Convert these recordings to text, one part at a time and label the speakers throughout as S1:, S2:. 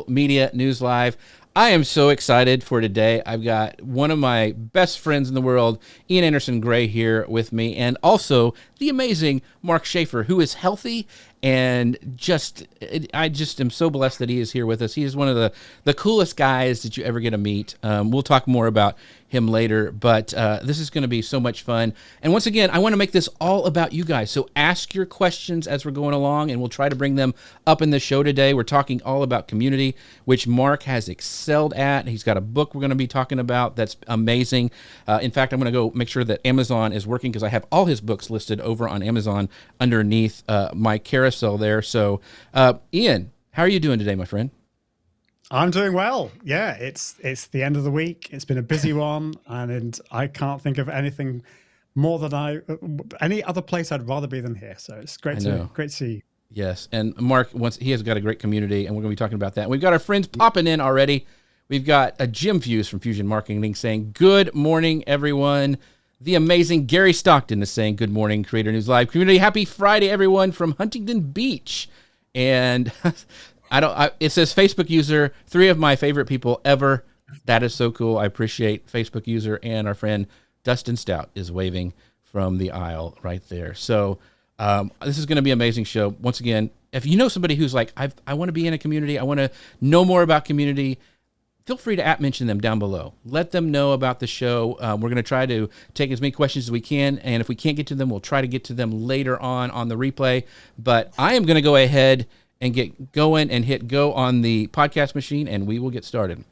S1: Media News Live. I am so excited for today. I've got one of my best friends in the world, Ian Anderson Gray, here with me, and also the amazing Mark Schaefer, who is healthy and I just am so blessed that he is here with us. He is one of the coolest guys that you ever get to meet. We'll talk more about him later, but this is going to be so much fun. And once again, I want to make this all about you guys. So ask your questions as we're going along, and we'll try to bring them up in the show today. We're talking all about community, which Mark has excelled at. He's got a book we're going to be talking about that's amazing. In fact, I'm going to go make sure that Amazon is working because I have all his books listed over on Amazon underneath my carousel there. So, Ian, how are you doing today, my friend?
S2: I'm doing well. Yeah, it's the end of the week. It's been a busy one, and I can't think of anything more than any other place I'd rather be than here. So it's great to see you.
S1: Yes, and Mark, he has got a great community, and we're going to be talking about that. We've got our friends popping in already. We've got a Jim Fuse from Fusion Marketing saying, "Good morning, everyone." The amazing Gary Stockton is saying, "Good morning, Creator News Live community. Happy Friday, everyone," from Huntington Beach. And it says Facebook user, 3 of my favorite people ever. That is so cool. I appreciate Facebook user, and our friend Dustin Stout is waving from the aisle right there. So this is going to be an amazing show. Once again, if you know somebody who's like, I want to be in a community, I want to know more about community, feel free to mention them down below. Let them know about the show. We're going to try to take as many questions as we can, and if we can't get to them, we'll try to get to them later on the replay. But I am going to go ahead and get going and hit go on the podcast machine, and we will get started.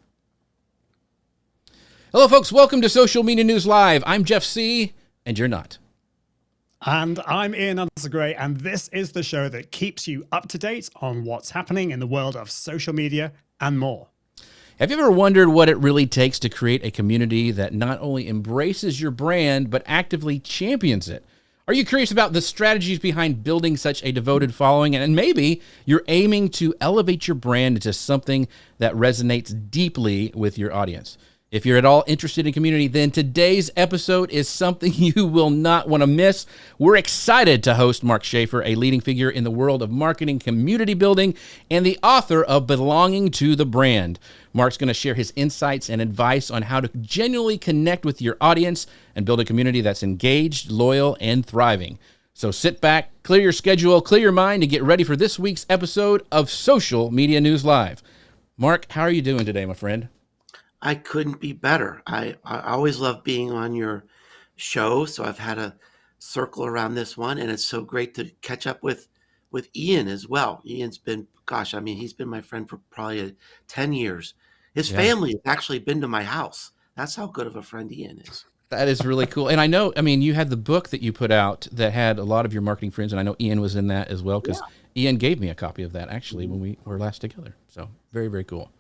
S1: Hello, folks. Welcome to Social Media News Live. I'm Jeff C., and you're not.
S2: And I'm Ian Anderson Gray, and this is the show that keeps you up to date on what's happening in the world of social media and more.
S1: Have you ever wondered what it really takes to create a community that not only embraces your brand, but actively champions it? Are you curious about the strategies behind building such a devoted following? And maybe you're aiming to elevate your brand into something that resonates deeply with your audience. If you're at all interested in community, then today's episode is something you will not want to miss. We're excited to host Mark Schaefer, a leading figure in the world of marketing, community building, and the author of Belonging to the Brand. Mark's going to share his insights and advice on how to genuinely connect with your audience and build a community that's engaged, loyal, and thriving. So sit back, clear your schedule, clear your mind, and get ready for this week's episode of Social Media News Live. Mark, how are you doing today, my friend?
S3: I couldn't be better. I always love being on your show, so I've had a circle around this one, and it's so great to catch up with Ian as well. Ian's been, he's been my friend for probably 10 years. His family has actually been to my house. That's how good of a friend Ian is.
S1: That is really cool. And I know, you had the book that you put out that had a lot of your marketing friends, and I know Ian was in that as well, because Ian gave me a copy of that, actually, when we were last together. So very, very cool.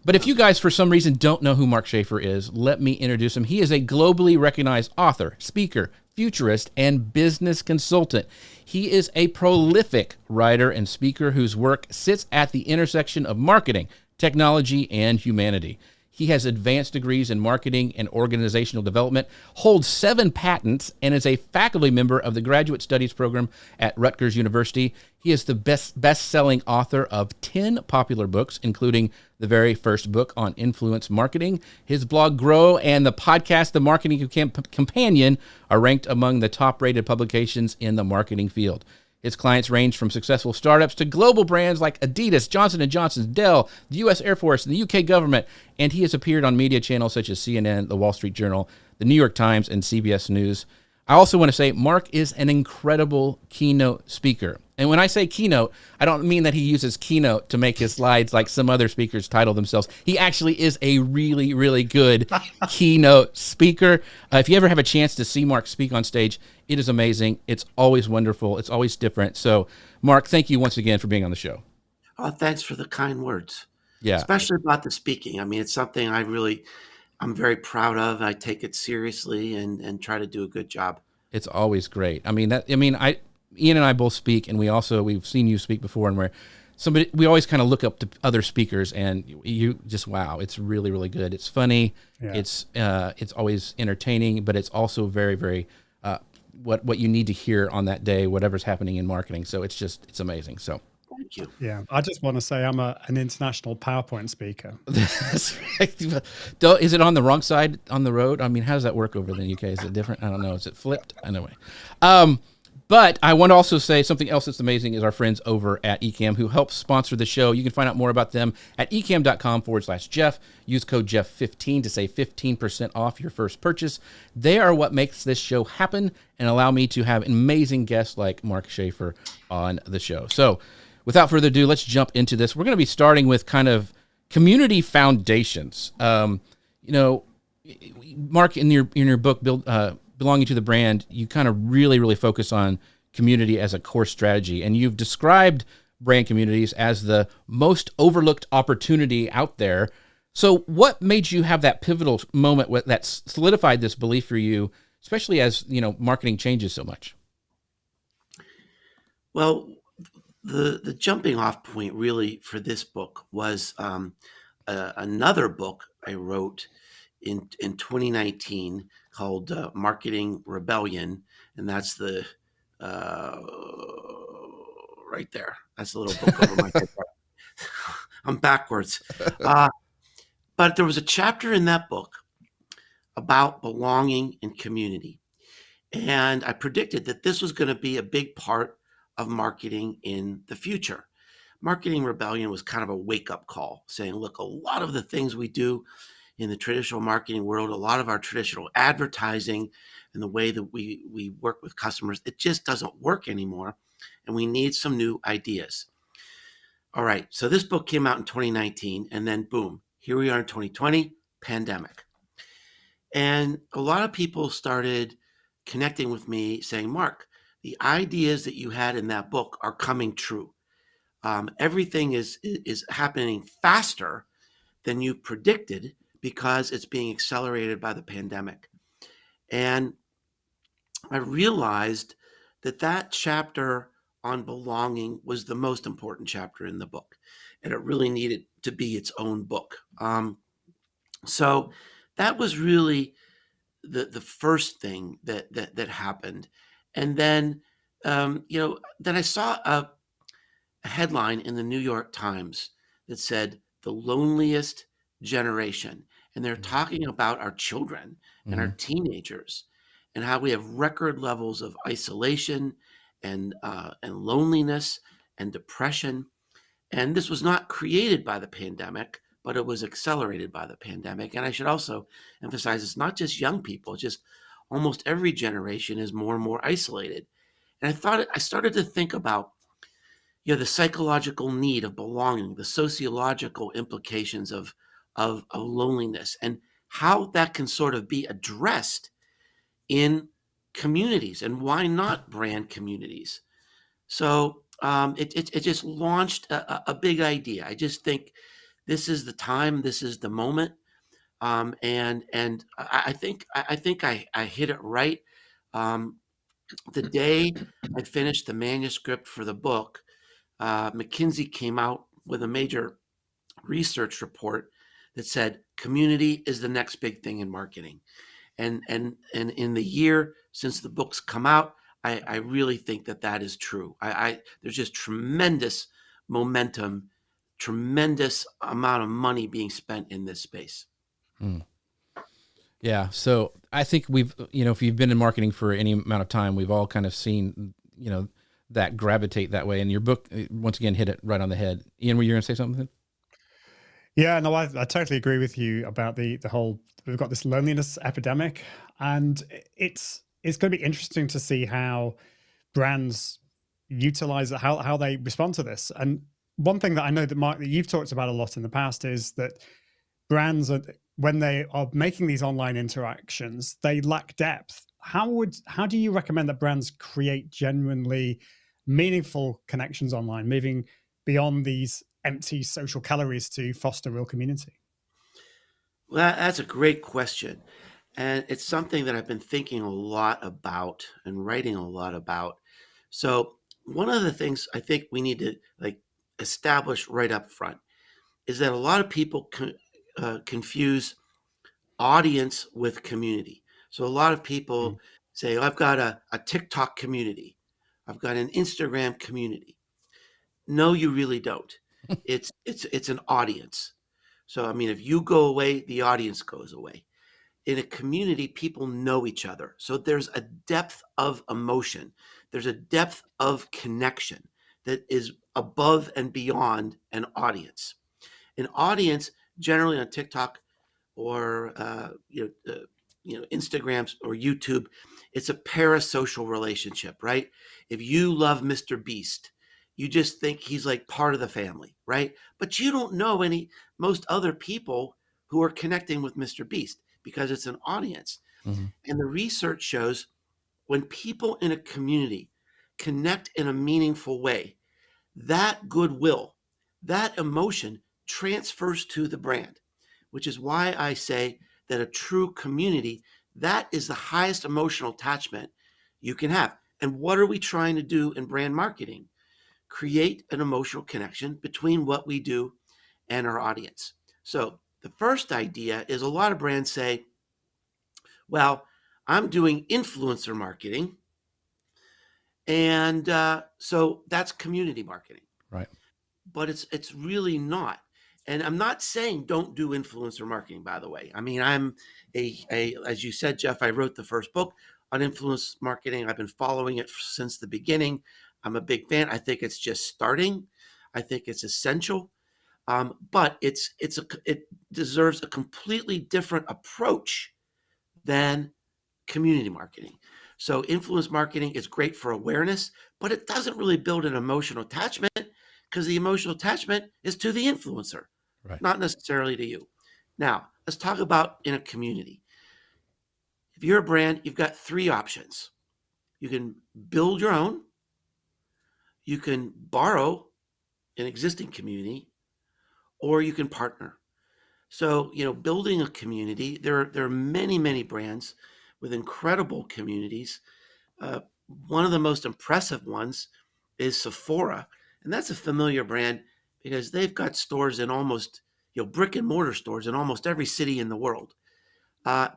S1: But if you guys, for some reason, don't know who Mark Schaefer is, let me introduce him. He is a globally recognized author, speaker, futurist, and business consultant. He is a prolific writer and speaker whose work sits at the intersection of marketing, technology, and humanity. He has advanced degrees in marketing and organizational development, holds 7 patents, and is a faculty member of the Graduate Studies program at Rutgers University. He is the best-selling author of 10 popular books, including the very first book on influence marketing. His blog Grow and the podcast The Marketing Companion are ranked among the top-rated publications in the marketing field. His clients range from successful startups to global brands like Adidas, Johnson & Johnson, Dell, the U.S. Air Force, and the UK government, and he has appeared on media channels such as CNN, The Wall Street Journal, The New York Times, and CBS News. I also want to say Mark is an incredible keynote speaker. And when I say keynote, I don't mean that he uses Keynote to make his slides like some other speakers title themselves. He actually is a really, really good keynote speaker. If you ever have a chance to see Mark speak on stage, it is amazing. It's always wonderful. It's always different. So, Mark, thank you once again for being on the show.
S3: Oh, thanks for the kind words.
S1: Yeah.
S3: Especially about the speaking. It's something I'm very proud of. I take it seriously and try to do a good job.
S1: It's always great. Ian and I both speak, and we've seen you speak before, and we always kind of look up to other speakers, and you just, wow, it's really, really good. It's funny. Yeah. It's always entertaining, but it's also very, very, what you need to hear on that day, whatever's happening in marketing. So it's amazing. So
S3: Thank you.
S2: Yeah, I just want to say I'm an international PowerPoint speaker.
S1: That's right. Is it on the wrong side on the road? I mean, how does that work over in the UK? Is it different? I don't know. Is it flipped? Anyway. But I want to also say something else that's amazing is our friends over at Ecamm who help sponsor the show. You can find out more about them at ecamm.com/Jeff. Use code Jeff15 to save 15% off your first purchase. They are what makes this show happen and allow me to have amazing guests like Mark Schaefer on the show. So without further ado, let's jump into this. We're going to be starting with kind of community foundations. Mark, in your book, Belonging to the Brand, you kind of really focus on community as a core strategy. And you've described brand communities as the most overlooked opportunity out there. So what made you have that pivotal moment that solidified this belief for you, especially as, marketing changes so much?
S3: Well, the jumping off point really for this book was another book I wrote in 2019 called Marketing Rebellion, and that's the right there. That's a little book over my head. I'm backwards. But there was a chapter in that book about belonging and community. And I predicted that this was going to be a big part of marketing in the future. Marketing Rebellion was kind of a wake-up call saying, look, a lot of the things we do in the traditional marketing world, a lot of our traditional advertising and the way that we work with customers, it just doesn't work anymore. And we need some new ideas. All right, so this book came out in 2019, and then boom, here we are in 2020, pandemic. And a lot of people started connecting with me saying, Mark, the ideas that you had in that book are coming true. Everything is happening faster than you predicted because it's being accelerated by the pandemic. And I realized that chapter on belonging was the most important chapter in the book, and it really needed to be its own book. So that was really the first thing that happened. And then, then I saw a headline in the New York Times that said the loneliest generation. And they're talking about our children and our teenagers and how we have record levels of isolation and loneliness and depression. And this was not created by the pandemic, but it was accelerated by the pandemic. And I should also emphasize it's not just young people, it's just almost every generation is more and more isolated. And I started to think about the psychological need of belonging, the sociological implications of loneliness, and how that can sort of be addressed in communities, and why not brand communities. So it just launched a big idea. I just think this is the time, this is the moment, and I think I hit it right. The day I finished the manuscript for the book, McKinsey came out with a major research report that said community is the next big thing in marketing. And in the year since the book's come out, I really think that is true. There's just tremendous momentum, tremendous amount of money being spent in this space.
S1: Yeah. So I think if you've been in marketing for any amount of time, we've all kind of seen, that gravitate that way. And your book, once again, hit it right on the head. Ian, were you going to say something?
S2: Yeah, no, I totally agree with you about the whole, we've got this loneliness epidemic, and it's going to be interesting to see how brands utilize it, how they respond to this. And one thing that I know that Mark, that you've talked about a lot in the past is that brands when they are making these online interactions, they lack depth. How do you recommend that brands create genuinely meaningful connections online, moving beyond these empty social calories to foster real community?
S3: Well, that's a great question. And it's something that I've been thinking a lot about and writing a lot about. So one of the things I think we need to establish right up front is that a lot of people confuse audience with community. So a lot of people say, I've got a TikTok community. I've got an Instagram community. No, you really don't. It's an audience. So I mean, if you go away, the audience goes away. In a community, people know each other. So there's a depth of emotion. There's a depth of connection that is above and beyond an audience. An audience, generally on TikTok or Instagrams or YouTube, it's a parasocial relationship, right? If you love Mr. Beast, you just think he's like part of the family, right? But you don't know most other people who are connecting with Mr. Beast because it's an audience.
S1: Mm-hmm.
S3: And the research shows when people in a community connect in a meaningful way, that goodwill, that emotion transfers to the brand, which is why I say that a true community, that is the highest emotional attachment you can have. And what are we trying to do in brand marketing? Create an emotional connection between what we do and our audience. So the first idea is a lot of brands say, well, I'm doing influencer marketing. And so that's community marketing.
S1: Right.
S3: But it's really not. And I'm not saying don't do influencer marketing, by the way. I mean, I'm as you said, Jeff, I wrote the first book on influence marketing. I've been following it since the beginning. I'm a big fan. I think it's just starting. I think it's essential. But it deserves a completely different approach than community marketing. So influence marketing is great for awareness, but it doesn't really build an emotional attachment because the emotional attachment is to the influencer,
S1: Right.
S3: not necessarily to you. Now, let's talk about in a community. If you're a brand, you've got three options. You can build your own, you can borrow an existing community, or you can partner. So, building a community, there are many, many brands with incredible communities. Uh, One of the most impressive ones is Sephora, and that's a familiar brand because they've got stores in almost, brick and mortar stores in almost every city in the world.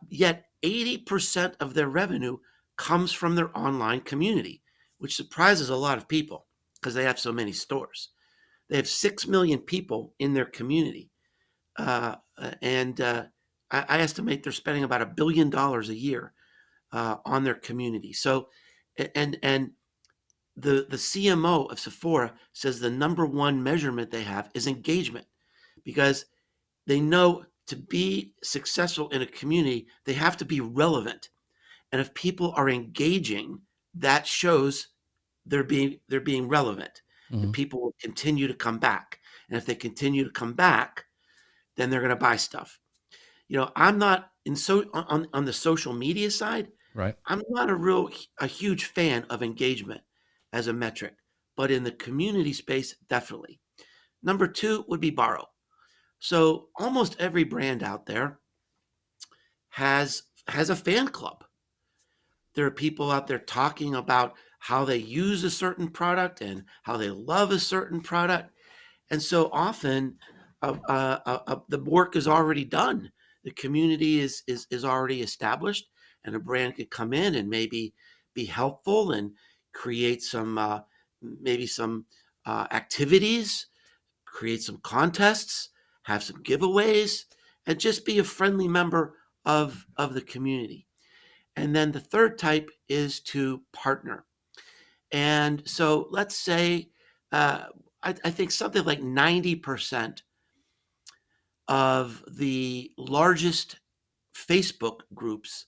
S3: Yet 80% of their revenue comes from their online community, which surprises a lot of people because they have so many stores. They have 6 million people in their community. And I estimate they're spending about $1 billion a year on their community. So, and the CMO of Sephora says the number one measurement they have is engagement because they know to be successful in a community, they have to be relevant. And if people are engaging, that shows they're being relevant,
S1: Mm-hmm.
S3: and people will continue to come back. And if they continue to come back, then they're going to buy stuff. I'm not on the social media side.
S1: Right.
S3: I'm not a huge fan of engagement as a metric, but in the community space, definitely. Number two would be borrow. So almost every brand out there has a fan club. There are people out there talking about how they use a certain product and how they love a certain product. And so often, the work is already done. The community is already established, and a brand could come in and maybe be helpful and create some maybe some activities, create some contests, have some giveaways, and just be a friendly member of the community. And then the third type is to partner. And so let's say, I think something like 90% of the largest Facebook groups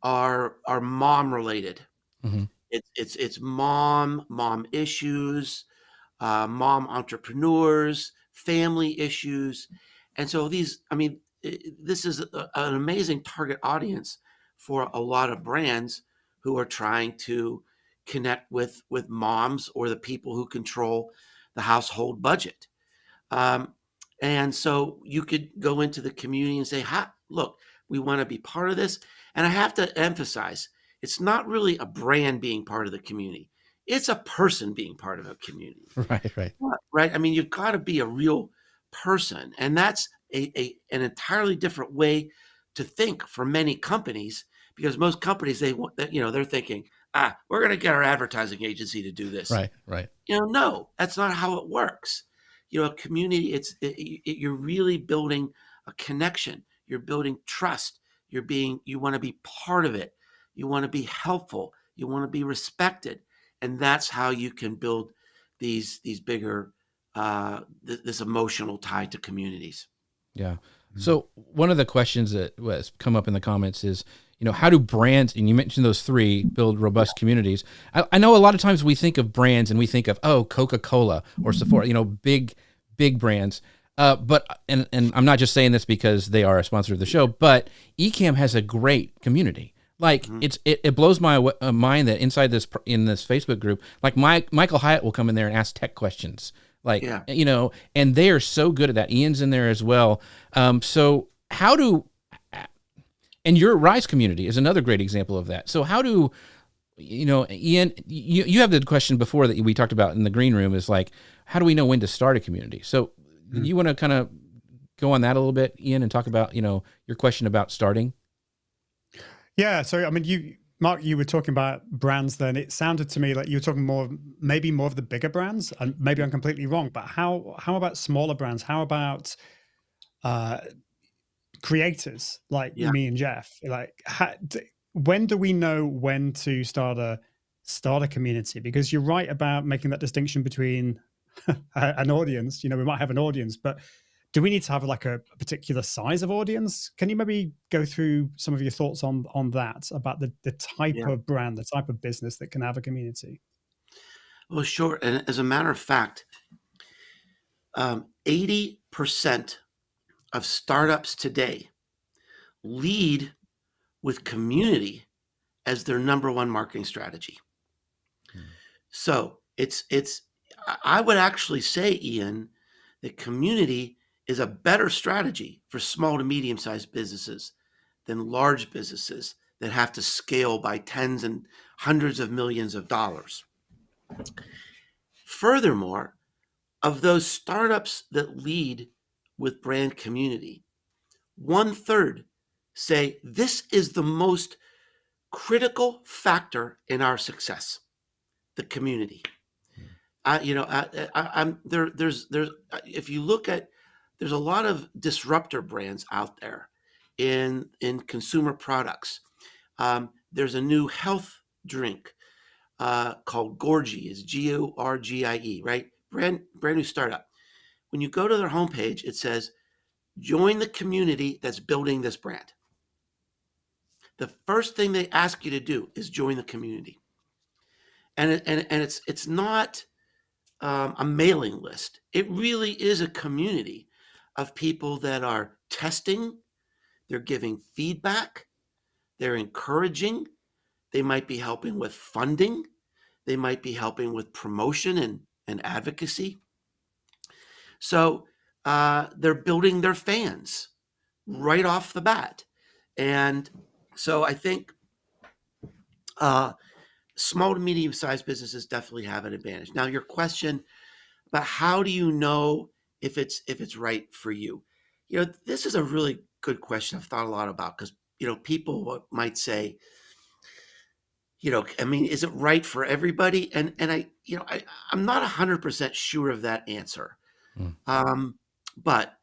S3: are mom related.
S1: Mm-hmm.
S3: It's mom issues, mom entrepreneurs, family issues, and so this is an amazing target audience for a lot of brands who are trying to connect with moms or the people who control the household budget. Um, and so you could go into the community and say, look, we want to be part of this. And I have to emphasize, it's not really a brand being part of the community. It's a person being part of a community.
S1: Right. Right.
S3: Right. I mean, you've got to be a real person. And that's an entirely different way to think for many companies, because most companies, they're thinking, we're going to get our advertising agency to do this.
S1: Right.
S3: No, that's not how it works. A community, you're really building a connection. You're building trust. You want to be part of it. You want to be helpful. You want to be respected. And that's how you can build these bigger, this emotional tie to communities.
S1: Yeah. So one of the questions that was come up in the comments is, how do brands, and you mentioned those three, build robust communities? I know a lot of times we think of brands and we think of, Coca-Cola or Sephora, big brands. But I'm not just saying this because they are a sponsor of the show, but Ecamm has a great community. Like it blows my mind that inside in this Facebook group, like Michael Hyatt will come in there and ask tech questions. And they are so good at that. Ian's in there as well. So how do, and your Rise community is another great example of that. So how do, Ian, you have the question before that we talked about in the green room is like, how do we know when to start a community? So you want to kind of go on that a little bit, Ian, and talk about, your question about starting?
S2: Yeah. So, I mean, Mark, you were talking about brands then. It sounded to me like you were talking maybe more of the bigger brands, and maybe I'm completely wrong, but how about smaller brands? How about creators like me and Jeff? Like, when do we know when to start a community? Because you're right about making that distinction between an audience. We might have an audience, but do we need to have like a particular size of audience? Can you maybe go through some of your thoughts on that, about the type of brand, the type of business that can have a community?
S3: Well, sure. And as a matter of fact, 80% of startups today lead with community as their number one marketing strategy. So I would actually say, Ian, that community is a better strategy for small to medium-sized businesses than large businesses that have to scale by tens and hundreds of millions of dollars. Furthermore, of those startups that lead with brand community, 1/3 say this is the most critical factor in our success, the community. If you look at, there's a lot of disruptor brands out there in consumer products. There's a new health drink called Gorgie, is Gorgie, right? Brand new startup. When you go to their homepage, it says, join the community that's building this brand. The first thing they ask you to do is join the community. And it's not a mailing list. It really is a community of people that are testing, they're giving feedback, they're encouraging, they might be helping with funding, they might be helping with promotion and advocacy. So they're building their fans right off the bat. And so I think small to medium-sized businesses definitely have an advantage. Now, your question about how do you know if it's right for you? This is a really good question I've thought a lot about, because people might say, is it right for everybody? And I'm not 100% sure of that answer. But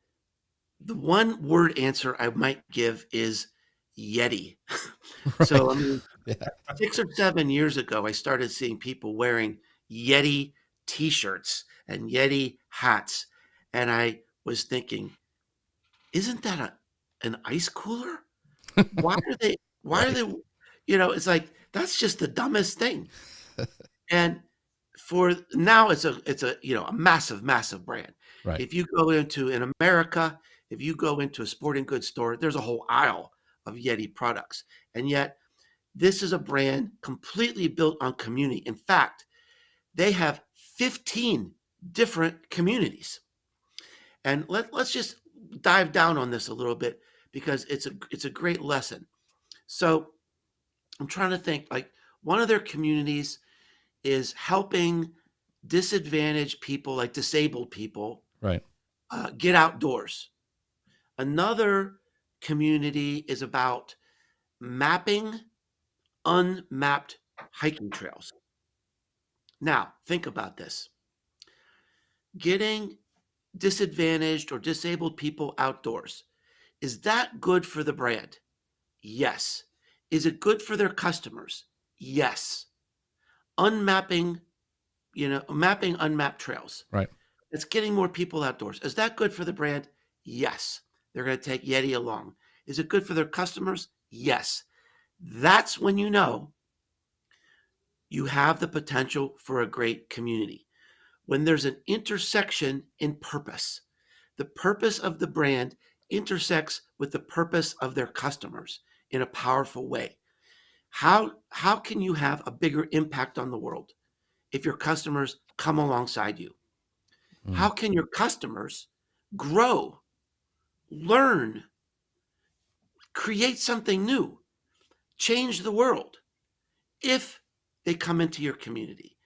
S3: the one word answer I might give is Yeti.
S1: Right.
S3: So 6 or 7 years ago, I started seeing people wearing Yeti t-shirts and Yeti hats. And I was thinking, isn't that an ice cooler? Why are they, it's like, that's just the dumbest thing. And for now, it's a massive, massive brand.
S1: Right.
S3: If you go in America, if you go into a sporting goods store, there's a whole aisle of Yeti products. And yet this is a brand completely built on community. In fact, they have 15 different communities. And let's just dive down on this a little bit, because it's a great lesson. So I'm trying to think, like, one of their communities is helping disadvantaged people, like disabled people,
S1: Right.
S3: Get outdoors. Another community is about mapping unmapped hiking trails. Now, think about this. Getting disadvantaged or disabled people outdoors, is that good for the brand? Yes. Is it good for their customers? Yes. Unmapping, mapping unmapped trails.
S1: Right.
S3: It's getting more people outdoors. Is that good for the brand? Yes. They're going to take Yeti along. Is it good for their customers? Yes. That's when you know you have the potential for a great community. When there's an intersection in purpose, the purpose of the brand intersects with the purpose of their customers in a powerful way. How can you have a bigger impact on the world if your customers come alongside you?
S1: Mm.
S3: How can your customers grow, learn, create something new, change the world if they come into your community?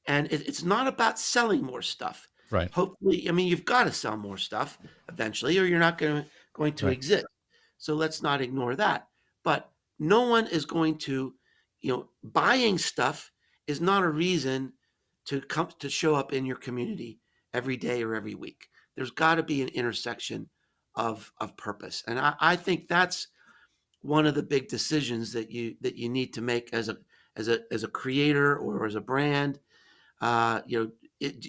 S3: And it's not about selling more stuff.
S1: Right.
S3: Hopefully, I mean, you've got to sell more stuff eventually, or you're not going to
S1: Right.
S3: exist. So let's not ignore that. But no one is going to, buying stuff is not a reason to come to show up in your community every day or every week. There's got to be an intersection of purpose, and I think that's one of the big decisions that you need to make as a creator or as a brand. uh, you know, it,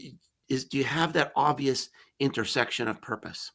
S3: do you have that obvious intersection of purpose?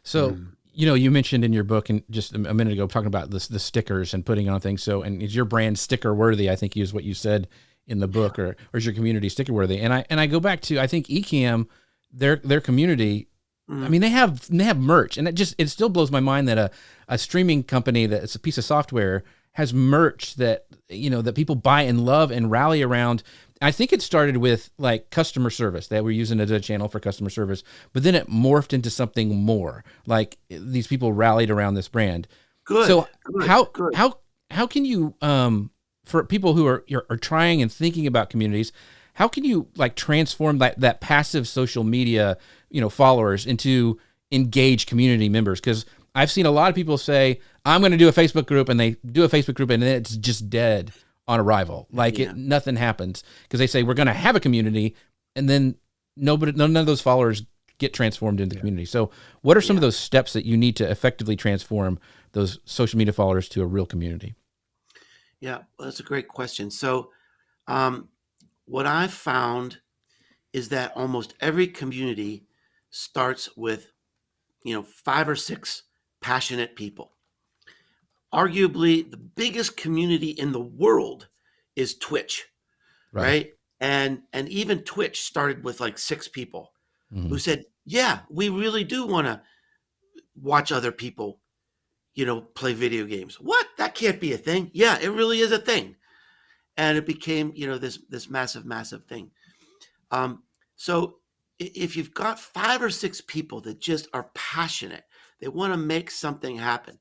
S1: So, you mentioned in your book and just a minute ago talking about the stickers and putting on things. So, and is your brand sticker worthy? I think is what you said in the book, or is your community sticker worthy? And I go back to, I think Ecamm, their community. I mean, they have merch, and it still blows my mind that a streaming company that's a piece of software has merch that that people buy and love and rally around. I think it started with like customer service. They were using it as a channel for customer service, but then it morphed into something more. Like these people rallied around this brand.
S3: Good.
S1: So
S3: good,
S1: how
S3: good.
S1: how can you for people who are trying and thinking about communities, how can you like transform that passive social media followers into engaged community members? Because I've seen a lot of people say, I'm going to do a Facebook group, and they do a Facebook group and then it's just dead on arrival. Like nothing happens because they say we're going to have a community, and then none of those followers get transformed into the community. So what are some of those steps that you need to effectively transform those social media followers to a real community?
S3: Yeah, well, that's a great question. So what I've found is that almost every community starts with 5 or 6 passionate people. Arguably the biggest community in the world is Twitch, right? And even Twitch started with like 6 people
S1: Mm-hmm.
S3: who said, yeah, we really do want to watch other people play video games. What? That can't be a thing. Yeah, it really is a thing. And it became this massive thing. So if you've got 5 or 6 people that just are passionate, they want to make something happen,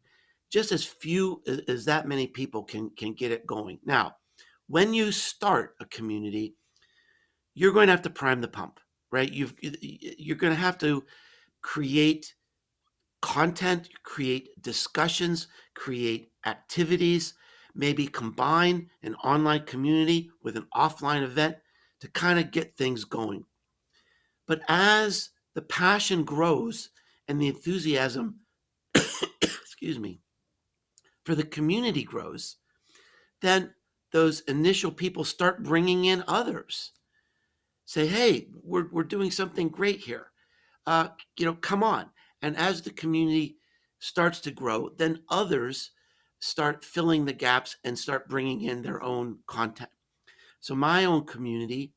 S3: just as few as that many people can get it going. Now, when you start a community, you're going to have to prime the pump, right? You're going to have to create content, create discussions, create activities, maybe combine an online community with an offline event to kind of get things going. But as the passion grows and the enthusiasm, excuse me, for the community grows, then those initial people start bringing in others. Say, hey, we're doing something great here. Come on. And as the community starts to grow, then others start filling the gaps and start bringing in their own content. So my own community,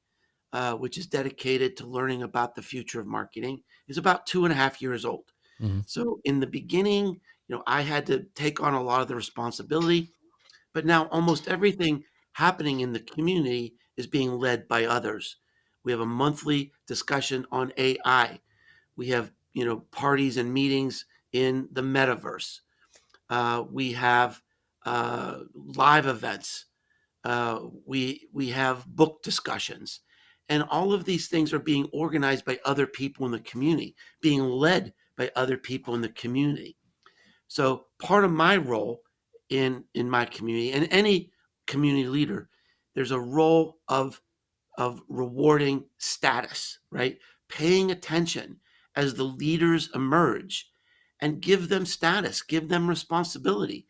S3: which is dedicated to learning about the future of marketing, is about 2.5 years old.
S1: Mm-hmm.
S3: So in the beginning, I had to take on a lot of the responsibility, but now almost everything happening in the community is being led by others. We have a monthly discussion on AI. We have, parties and meetings in the metaverse. We have live events. We have book discussions, and all of these things are being organized by other people in the community, being led by other people in the community. So part of my role in my community, and any community leader, there's a role of rewarding status, right? Paying attention as the leaders emerge and give them status, give them responsibility.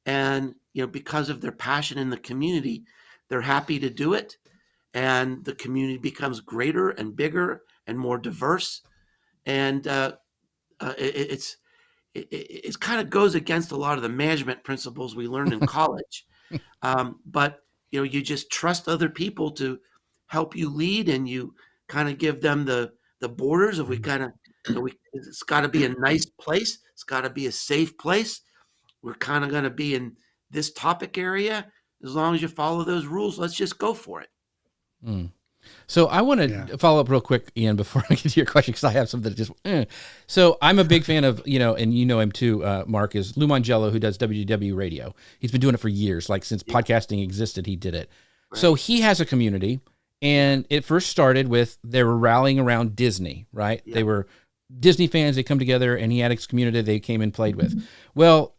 S3: And, because of their passion in the community, they're happy to do it. And the community becomes greater and bigger and more diverse. And it kind of goes against a lot of the management principles we learned in college. But you just trust other people to help you lead, and you kind of give them the borders of we kind of it's got to be a nice place, it's got to be a safe place. We're kind of going to be in this topic area. As long as you follow those rules, let's just go for it.
S1: So I want to follow up real quick, Ian, before I get to your question, because I have something that just. So I'm a big fan of, and you know him too, Mark, is Lou Mangello, who does WDW Radio. He's been doing it for years, like since podcasting existed, he did it. Right. So he has a community, and it first started with they were rallying around Disney, right? Yeah. They were Disney fans. They come together, and he had a community they came and played with. Well,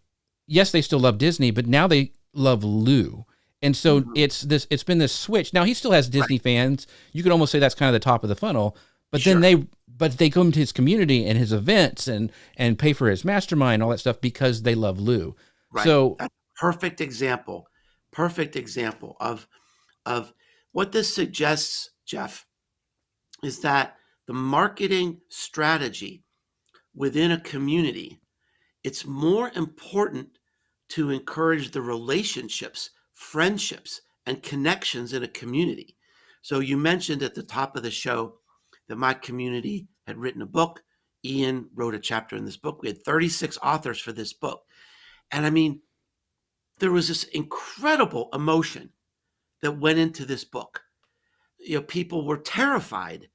S1: yes, they still love Disney, but now they love Lou. And so it's been this switch. Now he still has Disney fans. You could almost say that's kind of the top of the funnel, but then they come to his community and his events and pay for his mastermind, all that stuff because they love Lou.
S3: Right.
S1: So
S3: that's a perfect example of what this suggests, Jeff, is that the marketing strategy within a community, it's more important to encourage the relationships, friendships, and connections in a community. So you mentioned at the top of the show that my community had written a book. Ian wrote a chapter in this book. We had 36 authors for this book. And I mean, there was this incredible emotion that went into this book. People were terrified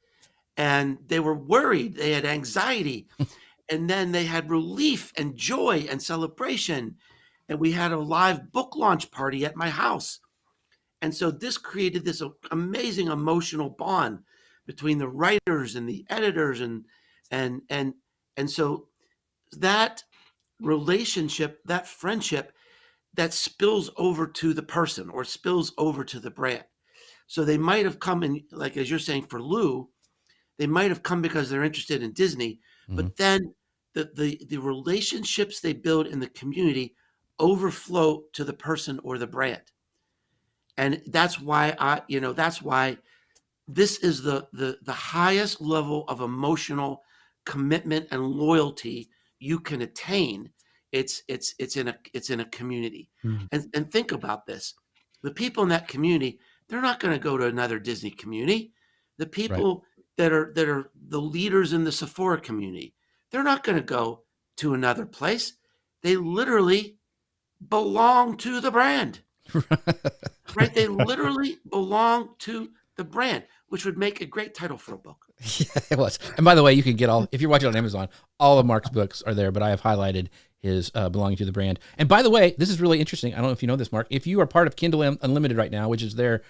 S3: and they were worried. They had anxiety. And then they had relief and joy and celebration. And we had a live book launch party at my house. And so this created this amazing emotional bond between the writers and the editors. And so that relationship, that friendship, that spills over to the person or spills over to the brand. So they might have come in, like, as you're saying, for Lou, they might have come because they're interested in Disney, but then the relationships they build in the community overflow to the person or the brand. And that's why that's why this is the highest level of emotional commitment and loyalty you can attain. It's in a community. And think about this. The people in that community, they're not going to go to another Disney community. The people that are the leaders in the Sephora community, they're not going to go to another place. They literally belong to the brand. Right? They literally belong to the brand, which would make a great title for a book.
S1: Yeah, it was. And by the way, you can get if you're watching on Amazon, all of Mark's books are there, but I have highlighted his belonging to the brand. And by the way, this is really interesting. I don't know if you know this, Mark. If you are part of Kindle Unlimited right now, which is their,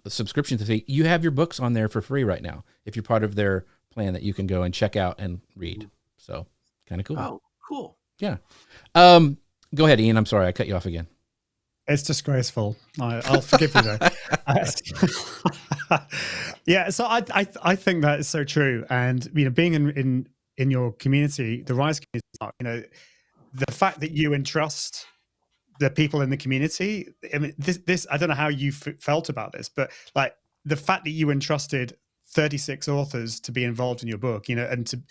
S1: subscription fee, you have your books on there for free right now. If you're part of their plan that you can go and check out and read. So kind of cool.
S3: Oh, cool.
S1: Yeah. Go ahead, Ian. I'm sorry. I cut you off again.
S2: It's disgraceful. I'll forgive you though. Yeah, so I think that is so true. And being in your community, the Rise community, the fact that you entrust the people in the community. I mean, this I don't know how you felt about this, but like the fact that you entrusted 36 authors to be involved in your book, and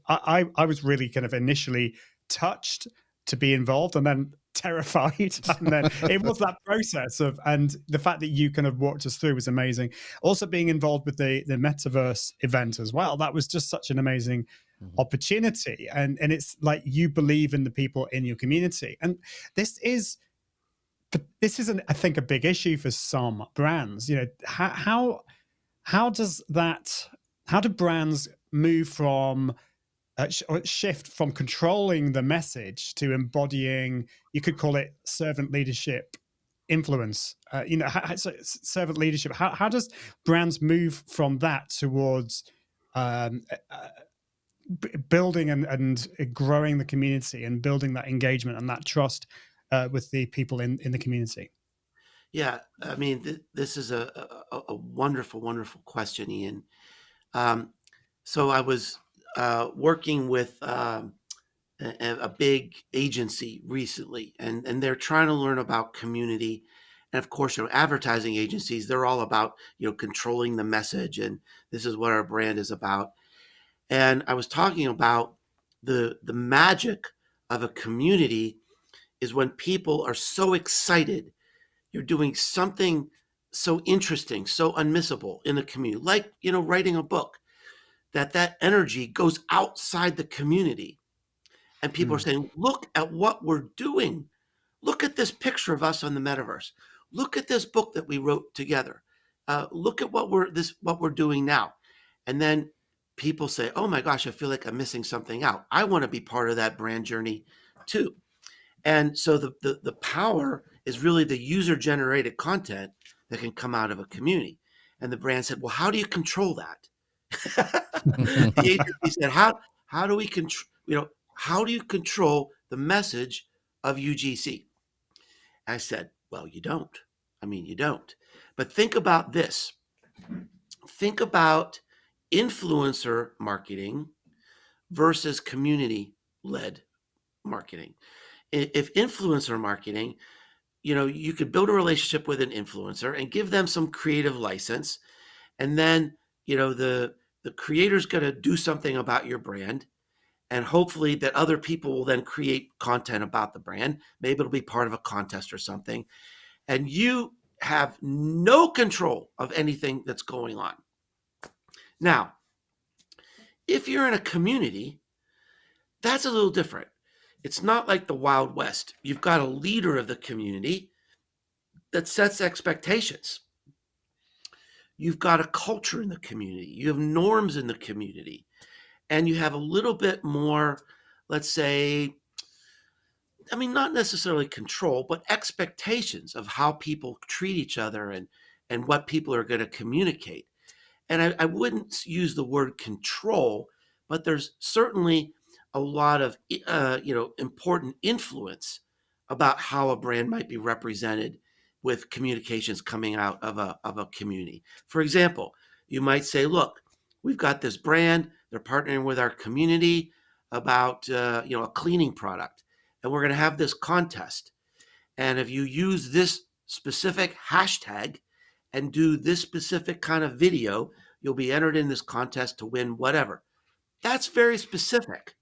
S2: I was really kind of initially touched to be involved, and then terrified, and then it was that process and the fact that you kind of walked us through was amazing. Also being involved with the metaverse event as well, that was just such an amazing opportunity, and it's like you believe in the people in your community, and this is I think a big issue for some brands. How do brands move from shift from controlling the message to embodying, you could call it servant leadership influence, servant leadership. How does brands move from that towards building and growing the community and building that engagement and that trust with the people in the community?
S3: Yeah, I mean, this is a wonderful, wonderful question, Ian. Um, so I was working with a big agency recently, and they're trying to learn about community. And of course, advertising agencies, they're all about, controlling the message, and this is what our brand is about. And I was talking about the magic of a community is when people are so excited. You're doing something so interesting, so unmissable in the community, like, writing a book, that energy goes outside the community. And people are
S2: Mm.
S3: saying, look at what we're doing. Look at this picture of us on the metaverse. Look at this book that we wrote together. Look at what we're doing now. And then people say, oh my gosh, I feel like I'm missing something out. I want to be part of that brand journey too. And so the power is really the user generated content that can come out of a community. And the brand said, well, how do you control that? The agency said, how do we control, how do you control the message of UGC? I said, well, you don't. I mean, you don't. But think about this. Think about influencer marketing versus community led marketing. If influencer marketing, you could build a relationship with an influencer and give them some creative license. And then, the creator's going to do something about your brand. And hopefully that other people will then create content about the brand. Maybe it'll be part of a contest or something. And you have no control of anything that's going on. Now, if you're in a community, that's a little different. It's not like the Wild West. You've got a leader of the community that sets expectations. You've got a culture in the community. You have norms in the community. And you have a little bit more, let's say, I mean, not necessarily control, but expectations of how people treat each other and what people are going to communicate. And I wouldn't use the word control, but there's certainly a lot of important influence about how a brand might be represented with communications coming out of a community. For example, you might say, look, we've got this brand, they're partnering with our community about a cleaning product, and we're going to have this contest. And if you use this specific hashtag and do this specific kind of video, you'll be entered in this contest to win whatever. That's very specific.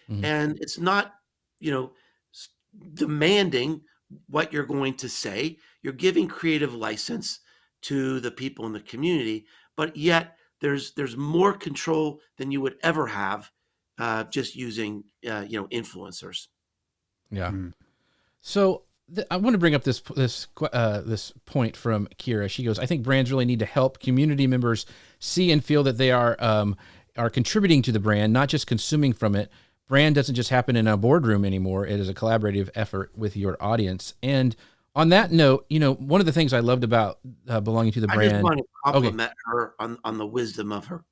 S1: Mhm.
S3: And it's not, you know, demanding what you're going to say. You're giving creative license to the people in the community, but yet there's more control than you would ever have just using influencers.
S1: Yeah.
S2: Mm.
S1: So I want to bring up this point from Kira. She goes, "I think brands really need to help community members see and feel that they are contributing to the brand, not just consuming from it. Brand doesn't just happen in a boardroom anymore. It is a collaborative effort with your audience." And on that note, one of the things I loved about belonging to the
S3: I just
S1: brand.
S3: want to
S1: Okay,
S3: compliment her on the wisdom of her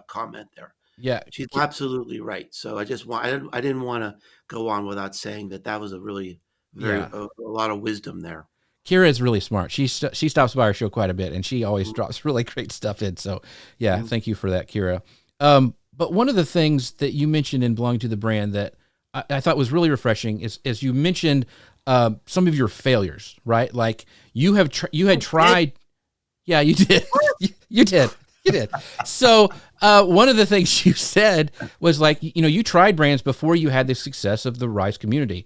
S3: comment there.
S1: yeah,
S3: She's absolutely right. So I didn't want to go on without saying that was a really very
S1: yeah.
S3: a lot of wisdom there.
S1: Kira is really smart. She stops by our show quite a bit, and she always drops really great stuff in. So, yeah,
S3: Mhm.
S1: thank you for that, Kira. But one of the things that you mentioned in belonging to the brand that I thought was really refreshing is you mentioned some of your failures, right? Like you had tried. Yeah, you did. You did. You did. So one of the things you said was like, you tried brands before you had the success of the Rise community.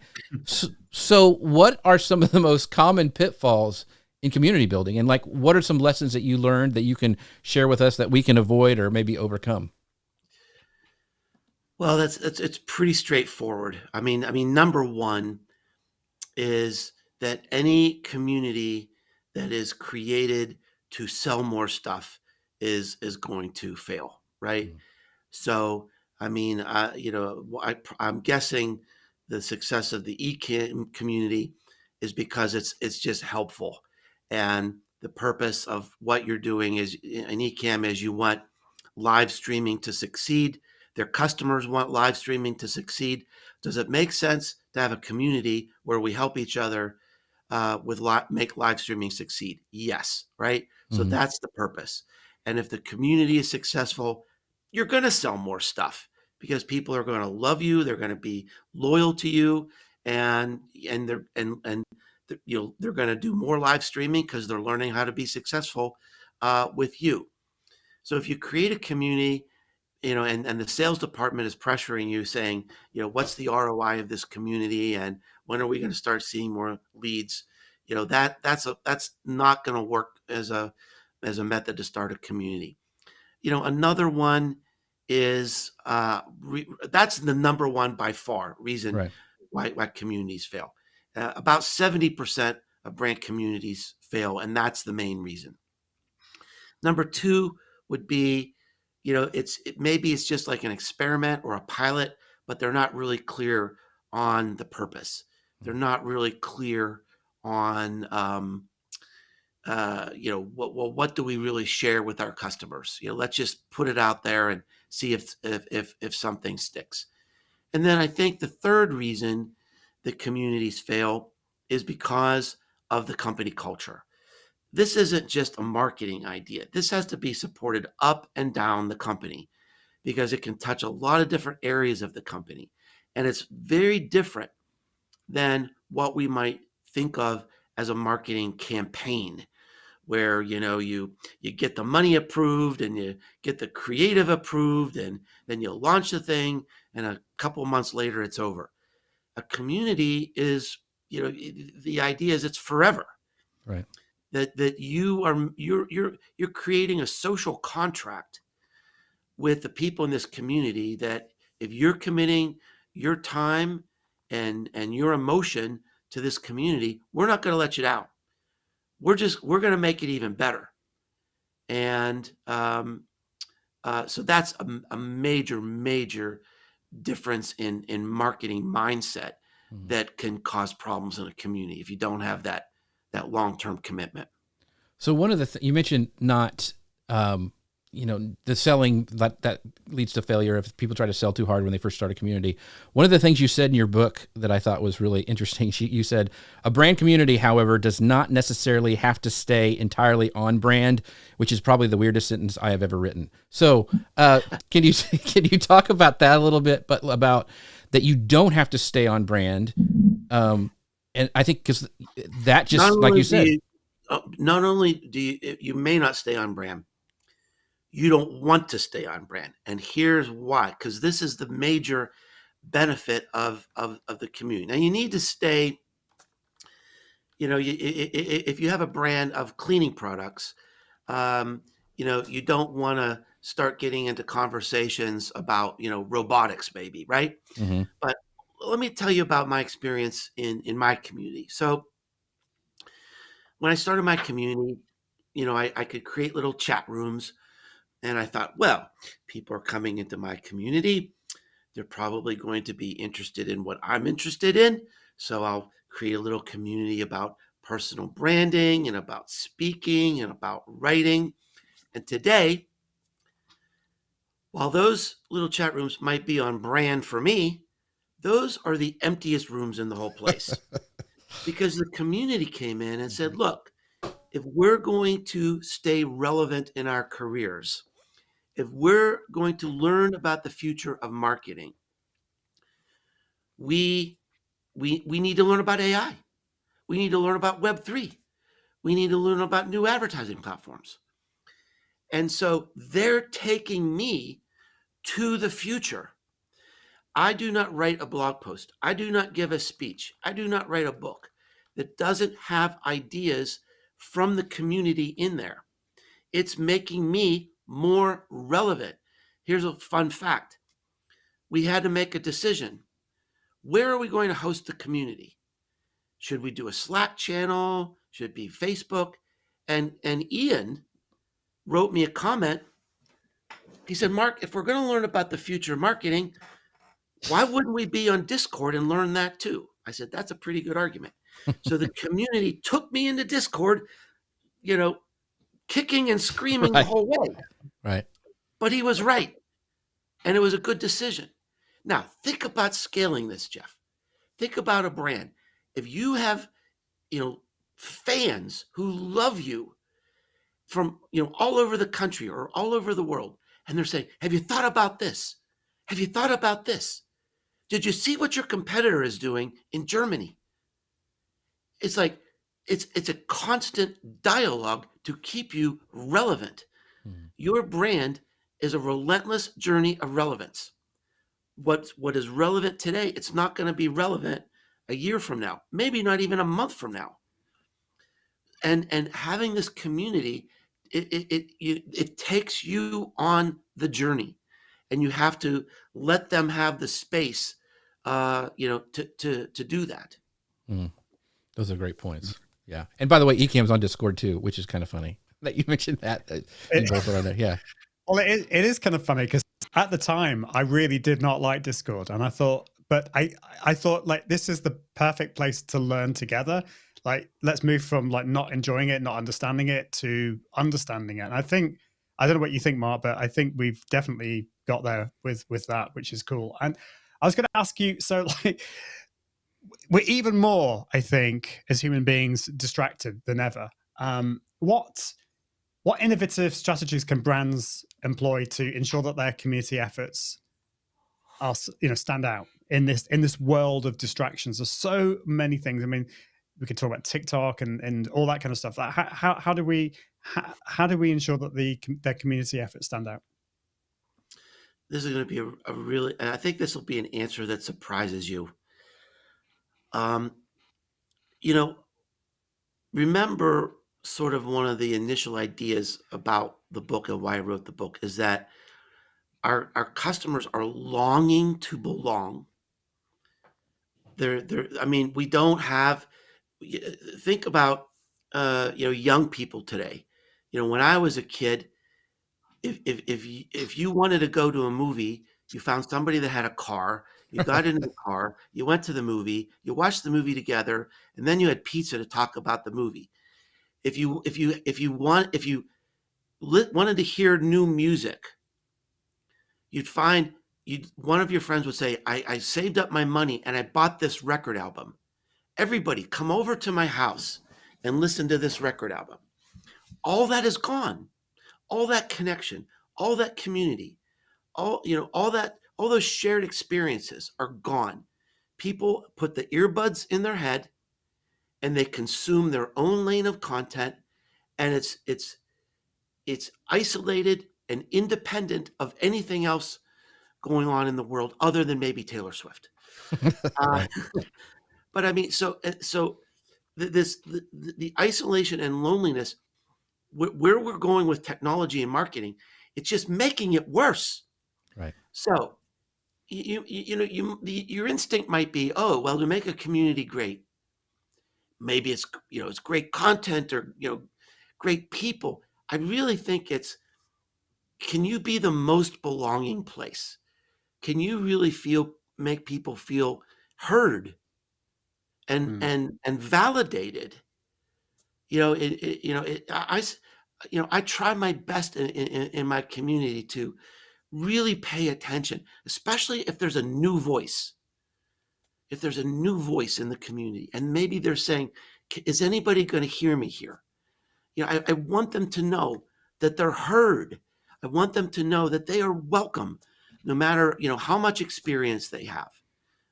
S1: So what are some of the most common pitfalls in community building? And like, what are some lessons that you learned that you can share with us that we can avoid or maybe overcome?
S3: Well, it's pretty straightforward. I mean, number one is that any community that is created to sell more stuff is going to fail, right?
S1: Mm.
S3: So, I mean, I'm guessing the success of the eCam community is because it's just helpful, and the purpose of what you're doing is an eCam is you want live streaming to succeed. Their customers want live streaming to succeed. Does it make sense to have a community where we help each other make live streaming succeed? Yes, right? So
S1: Mm-hmm.
S3: that's the purpose. And if the community is successful, you're going to sell more stuff because people are going to love you, they're going to be loyal to you, and they're going to do more live streaming because they're learning how to be successful with you. So if you create a community, and the sales department is pressuring you saying, what's the ROI of this community and when are we going to start seeing more leads? That's not going to work as a method to start a community. Another one is that's the number one by far reason
S1: Right.
S3: why communities fail. About 70% of brand communities fail, and that's the main reason. Number two would be, maybe it's just like an experiment or a pilot, but they're not really clear on the purpose. They're not really clear on, what do we really share with our customers? Let's just put it out there and see if something sticks. And then I think the third reason that communities fail is because of the company culture. This isn't just a marketing idea. This has to be supported up and down the company because it can touch a lot of different areas of the company. And it's very different than what we might think of as a marketing campaign where you get the money approved and you get the creative approved and then you launch the thing and a couple of months later it's over. A community is, the idea is it's forever.
S1: Right.
S3: That you're creating a social contract with the people in this community that if you're committing your time and your emotion to this community, we're not going to let you down. We're going to make it even better. And so that's a major difference in marketing mindset
S1: Mm-hmm.
S3: that can cause problems in a community if you don't have that long-term commitment.
S1: So one of the you mentioned not, the selling that leads to failure if people try to sell too hard when they first start a community. One of the things you said in your book that I thought was really interesting, you said a brand community, however, does not necessarily have to stay entirely on brand, which is probably the weirdest sentence I have ever written. So can you talk about that a little bit, but about that you don't have to stay on brand. And I think because that just, like you said,
S3: not only do you may not stay on brand, you don't want to stay on brand. And here's why, because this is the major benefit of the community. Now you need to stay, if you have a brand of cleaning products, you don't want to start getting into conversations about, robotics maybe, right?
S1: mm-hmm.
S3: But let me tell you about my experience in my community. So when I started my community, I could create little chat rooms. And I thought, well, people are coming into my community. They're probably going to be interested in what I'm interested in. So I'll create a little community about personal branding and about speaking and about writing. And today, while those little chat rooms might be on brand for me, those are the emptiest rooms in the whole place. Because the community came in and said, look, if we're going to stay relevant in our careers, if we're going to learn about the future of marketing, we need to learn about AI. We need to learn about Web3. We need to learn about new advertising platforms. And so they're taking me to the future. I do not write a blog post. I do not give a speech. I do not write a book that doesn't have ideas from the community in there. It's making me more relevant. Here's a fun fact. We had to make a decision. Where are we going to host the community? Should we do a Slack channel? Should it be Facebook? And Ian wrote me a comment. He said, Mark, if we're going to learn about the future of marketing, why wouldn't we be on Discord and learn that too? I said, that's a pretty good argument. So the community took me into Discord, kicking and screaming the whole way.
S1: Right.
S3: But he was right. And it was a good decision. Now, think about scaling this, Jeff. Think about a brand. If you have fans who love you from, all over the country or all over the world. And they're saying, have you thought about this? Have you thought about this? Did you see what your competitor is doing in Germany? It's like, it's a constant dialogue to keep you relevant.
S1: Mm.
S3: Your brand is a relentless journey of relevance. What is relevant today, it's not going to be relevant a year from now, maybe not even a month from now. And having this community, it takes you on the journey, and you have to let them have the space, to do that.
S1: Mm. Those are great points. Yeah. And by the way, Ecamm's on Discord too, which is kind of funny that you mentioned that you both are on there. Yeah.
S2: Well, it is kind of funny because at the time I really did not like Discord, and I thought, but I thought like this is the perfect place to learn together. Like, let's move from like not enjoying it, not understanding it, to understanding it. And I think, I don't know what you think, Mark, but I think we've definitely got there with that, which is cool. And I was going to ask you, so like, we're even more, I think, as human beings, distracted than ever. What innovative strategies can brands employ to ensure that their community efforts are, stand out in this world of distractions? There's so many things. I mean, we could talk about TikTok and all that kind of stuff. How do we ensure that their community efforts stand out?
S3: This is going to be a really, and I think this will be an answer that surprises you. You know, remember sort of one of the initial ideas about the book and why I wrote the book is that our customers are longing to belong. I mean, we don't have, think about, young people today. When I was a kid, if you wanted to go to a movie, you found somebody that had a car, you got into the car, you went to the movie, you watched the movie together, and then you had pizza to talk about the movie. If you wanted to hear new music, you'd find one of your friends would say, I saved up my money and I bought this record album. Everybody come over to my house and listen to this record album. All that is gone. All that connection, all that community, all those shared experiences are gone. People put the earbuds in their head and they consume their own lane of content, and it's isolated and independent of anything else going on in the world other than maybe Taylor Swift.
S1: Right.
S3: But I mean, so the isolation and loneliness, where we're going with technology and marketing, it's just making it worse.
S1: Right.
S3: So your instinct might be, oh, well, to make a community great, maybe it's great content or great people. I really think it's, can you be the most belonging place? Can you really make people feel heard and validated? I try my best in my community to really pay attention, especially if there's a new voice. If there's a new voice in the community, and maybe they're saying, is anybody going to hear me here? I want them to know that they're heard. I want them to know that they are welcome, no matter, how much experience they have.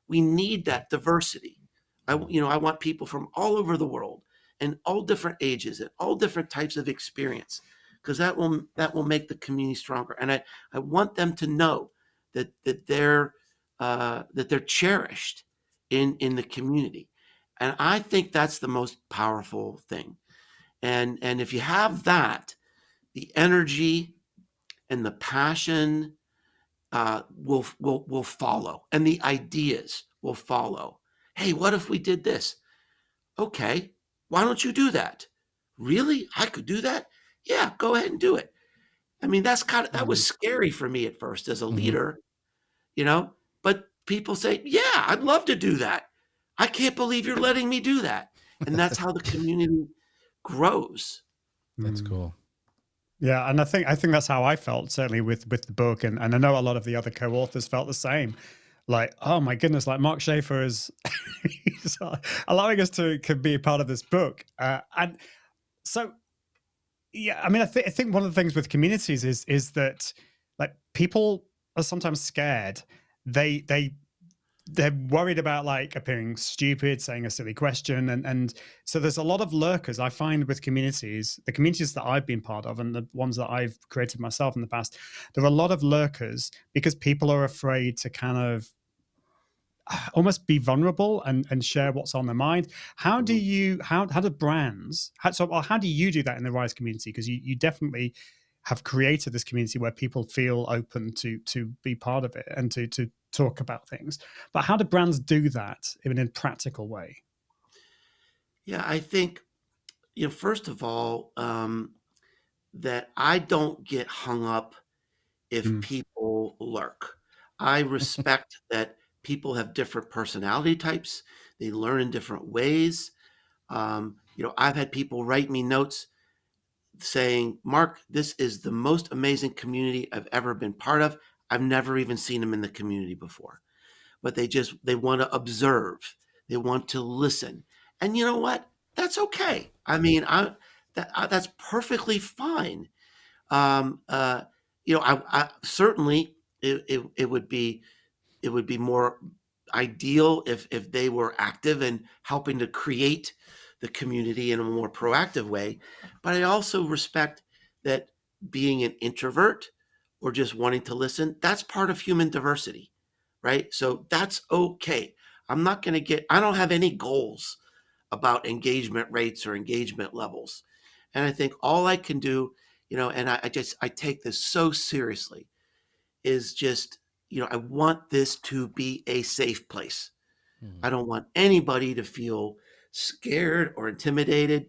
S3: We need that diversity. I want people from all over the world and all different ages and all different types of experience, because that will make the community stronger. And I want them to know that they're cherished in the community. And I think that's the most powerful thing. And if you have that, the energy and the passion will follow, and the ideas will follow. Hey, what if we did this? Okay, why don't you do that? Really? I could do that? Yeah, go ahead and do it. I mean, that was scary for me at first as a leader, but people say, yeah, I'd love to do that. I can't believe you're letting me do that. And that's how the community grows.
S1: That's cool.
S2: Yeah, and I think that's how I felt, certainly with the book, and I know a lot of the other co-authors felt the same. like, oh my goodness, like Mark Schaefer is he's allowing us to could be a part of this book. And so, yeah, I mean, I think one of the things with communities is that like people are sometimes scared. They they're worried about like appearing stupid, saying a silly question, and so there's a lot of lurkers I find with communities, the communities that I've been part of and the ones that I've created myself in the past. There are a lot of lurkers because people are afraid to kind of almost be vulnerable and share what's on their mind. How do you how do brands how do you do that in the Rise community? Because you definitely have created this community where people feel open to be part of it and to talk about things. But how do brands do that in a practical way?
S3: Yeah, I think, first of all, that I don't get hung up if
S2: Mm.
S3: people lurk. I respect that people have different personality types. They learn in different ways. I've had people write me notes saying, Mark, this is the most amazing community I've ever been part of. I've never even seen them in the community before, but they want to observe. They want to listen. And you know what? That's okay. I mean, that's perfectly fine. Um, uh, I certainly it would be more ideal if they were active and helping to create the community in a more proactive way. But I also respect that being an introvert or just wanting to listen, that's part of human diversity, right? So that's okay. I don't have any goals about engagement rates or engagement levels. And I think all I can do, and I take this so seriously, is just, I want this to be a safe place.
S1: Hmm.
S3: I don't want anybody to feel scared or intimidated.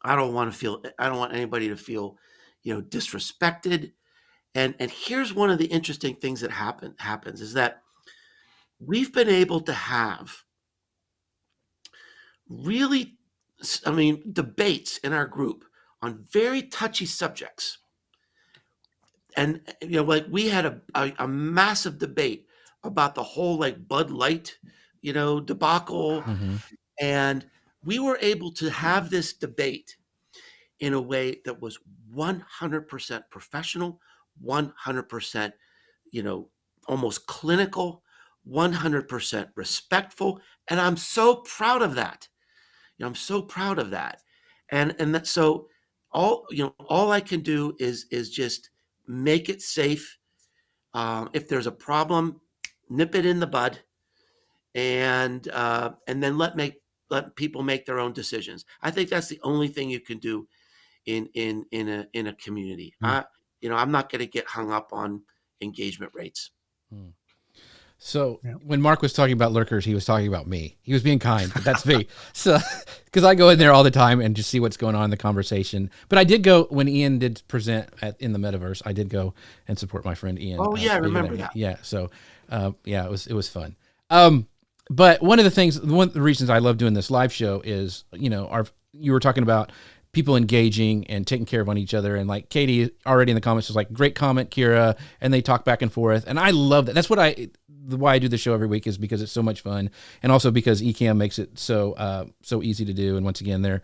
S3: I don't want anybody to feel, disrespected. And here's one of the interesting things that happens is that we've been able to have really, I mean, debates in our group on very touchy subjects. And like we had a massive debate about the whole like Bud Light, debacle,
S1: Hmm.
S3: and we were able to have this debate in a way that was 100% professional, 100%, you know, almost clinical, 100% respectful, and I'm so proud of that. I'm so proud of that. And that so all I can do is just make it safe. If there's a problem, nip it in the bud, and then let people make their own decisions. I think that's the only thing you can do in a community. I'm not going to get hung up on engagement rates.
S1: Hmm. So
S2: Yeah.
S1: when Mark was talking about lurkers, he was talking about me. He was being kind, but that's me. So, because I go in there all the time and just see what's going on in the conversation. But I did go when Ian did present in the metaverse. I did go and support my friend Ian.
S3: Oh yeah, I remember
S1: there.
S3: that.
S1: Yeah. So, yeah, it was fun. But one of the reasons I love doing this live show is, you were talking about people engaging and taking care of on each other. And like Katie already in the comments was like, great comment, Kira. And they talk back and forth. And I love that. That's why I do the show every week, is because it's so much fun. And also because Ecamm makes it so easy to do. And once again, their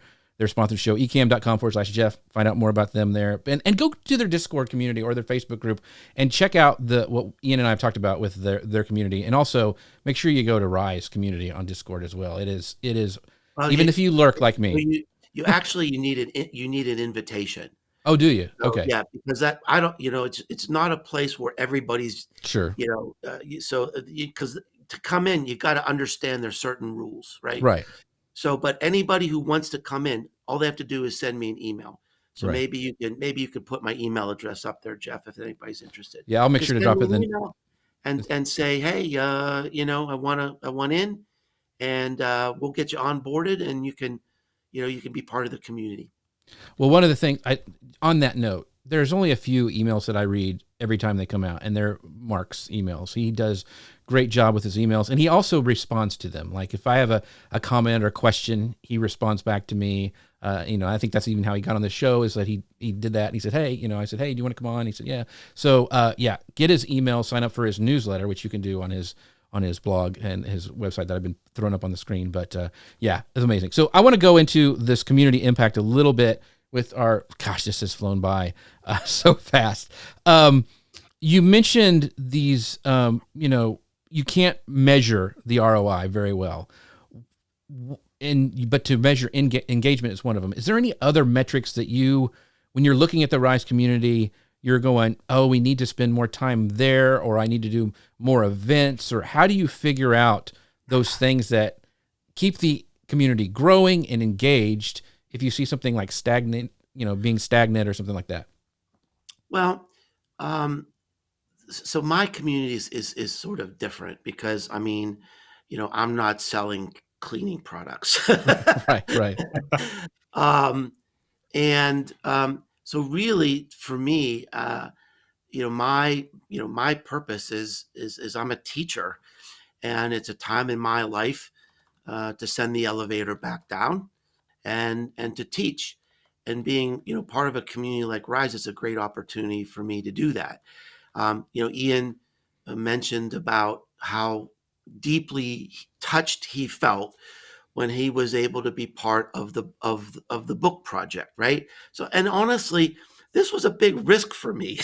S1: sponsored show, ecamm.com/Jeff. Find out more about them there. And go to their Discord community or their Facebook group and check out what Ian and I have talked about with their community. And also make sure you go to Rise community on Discord as well. It is
S3: Well,
S1: even if you lurk like me.
S3: you need an invitation.
S1: Oh, do you?
S3: So,
S1: Okay.
S3: yeah, because that I don't, it's not a place where everybody's,
S1: Sure.
S3: because to come in, you got to understand there's certain rules, right?
S1: Right.
S3: So, but anybody who wants to come in, all they have to do is send me an email. So
S1: Right.
S3: maybe you can put my email address up there, Jeff, if anybody's interested.
S1: Yeah, I'll make
S3: Just
S1: sure to
S3: send
S1: drop
S3: me
S1: it
S3: an
S1: then.
S3: email and say, hey, I want in, and we'll get you onboarded, and you can be part of the community.
S1: Well, one of the things on that note, there's only a few emails that I read every time they come out, and they're Mark's emails. He does great job with his emails, and he also responds to them. Like if I have a comment or a question, he responds back to me. I think that's even how he got on the show, is that he did that. And he said, hey, I said, hey, do you want to come on? He said, yeah. So get his email, sign up for his newsletter, which you can do on his blog and his website that I've been throwing up on the screen. But it's amazing. So I want to go into this community impact a little bit with this has flown by so fast. You mentioned these, you can't measure the ROI very well, but to measure engagement is one of them. Is there any other metrics that when you're looking at the Rise community, you're going, oh, we need to spend more time there, or I need to do more events, or how do you figure out those things that keep the community growing and engaged if you see something like stagnant, being stagnant or something like that?
S3: Well, so my community is sort of different because I'm not selling cleaning products.
S1: Right.
S3: So really for me, my purpose is I'm a teacher, and it's a time in my life to send the elevator back down and to teach. And being, part of a community like Rise is a great opportunity for me to do that. Ian mentioned about how deeply touched he felt when he was able to be part of the book project, right? So, and honestly, this was a big risk for me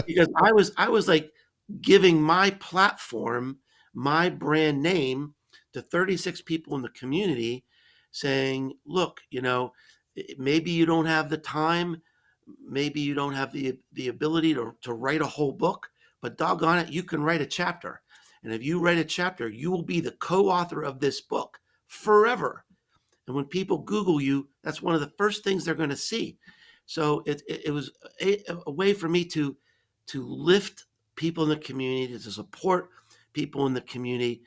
S3: because I was like giving my platform, my brand name to 36 people in the community, saying, look, maybe you don't have the time, maybe you don't have the ability to write a whole book, but doggone it, you can write a chapter. And if you write a chapter, you will be the co-author of this book forever. And when people Google you, that's one of the first things they're going to see. So it was a way for me to lift people in the community, to support people in the community.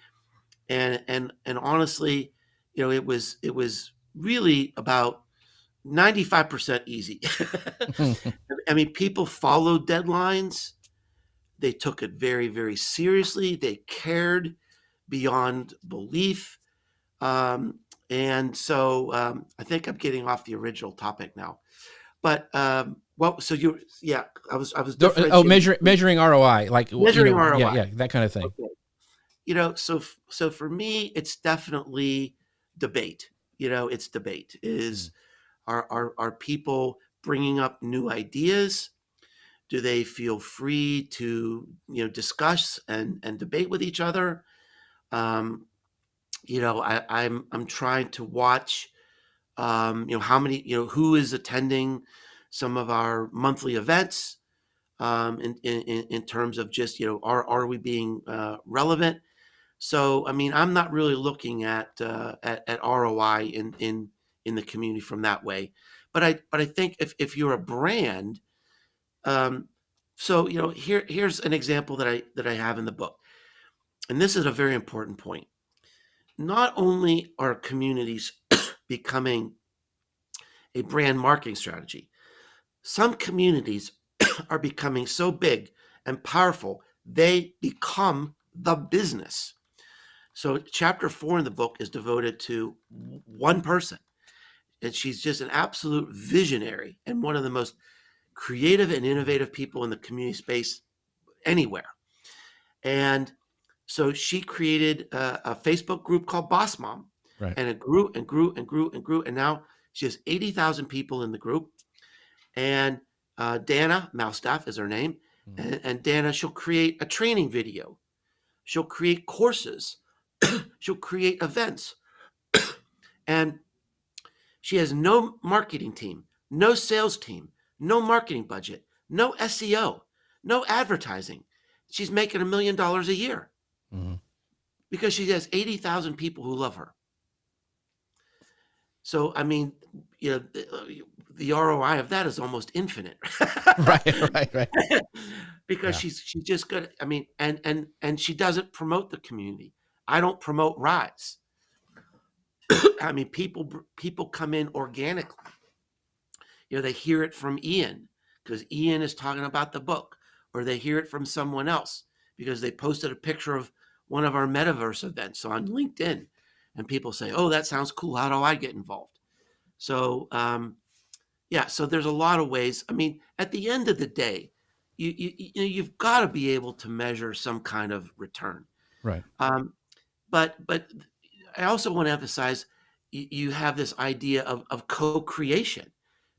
S3: And honestly, it was really about 95% easy. I mean, people followed deadlines. They took it very, very seriously. They cared beyond belief. And so I think I'm getting off the original topic now. But I was
S1: measuring ROI, like
S3: measuring ROI.
S1: Yeah, that kind of thing.
S3: Okay. So for me, it's definitely debate. It's debate. Are people bringing up new ideas? Do they feel free to discuss and debate with each other? I'm trying to watch how many who is attending some of our monthly events, in terms of just are we being relevant? So I'm not really looking at ROI in the community from that way, but I think if you're a brand, so here's an example that I have in the book, and this is a very important point. Not only are communities becoming a brand marketing strategy, some communities are becoming so big and powerful they become the business. So chapter 4 in the book is devoted to one person, and she's just an absolute visionary and one of the most creative and innovative people in the community space anywhere. And so she created a Facebook group called Boss Mom,
S1: right.
S3: And it grew and grew and grew and grew. And now she has 80,000 people in the group. And Dana Malstaff is her name. Mm-hmm. And Dana, she'll create a training video. She'll create courses. She'll create events. And she has no marketing team, no sales team, no marketing budget, no SEO, no advertising. She's making $1 million a year. Mm-hmm. Because she has 80,000 people who love her. So, the ROI of that is almost infinite.
S1: Right.
S3: Because she's just good. And she doesn't promote the community. I don't promote Rise. People come in organically. They hear it from Ian because Ian is talking about the book, or they hear it from someone else because they posted a picture of one of our metaverse events on LinkedIn, and people say, "Oh, that sounds cool. How do I get involved?" So yeah, so there's a lot of ways. I mean, at the end of the day, you've got to be able to measure some kind of return.
S1: Right.
S3: But I also want to emphasize you have this idea of co-creation.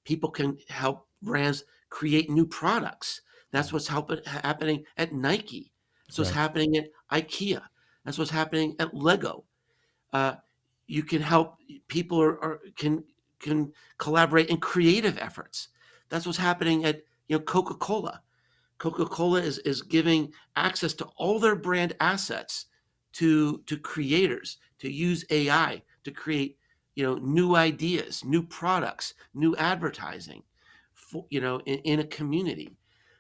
S3: People can help brands create new products. That's what's happening at Nike. That's what's
S1: Right.
S3: happening at IKEA. That's what's happening at Lego. You can help people can collaborate in creative efforts. That's what's happening at Coca-Cola. Coca-Cola is giving access to all their brand assets to creators to use AI to create new ideas, new products, new advertising for, in a community.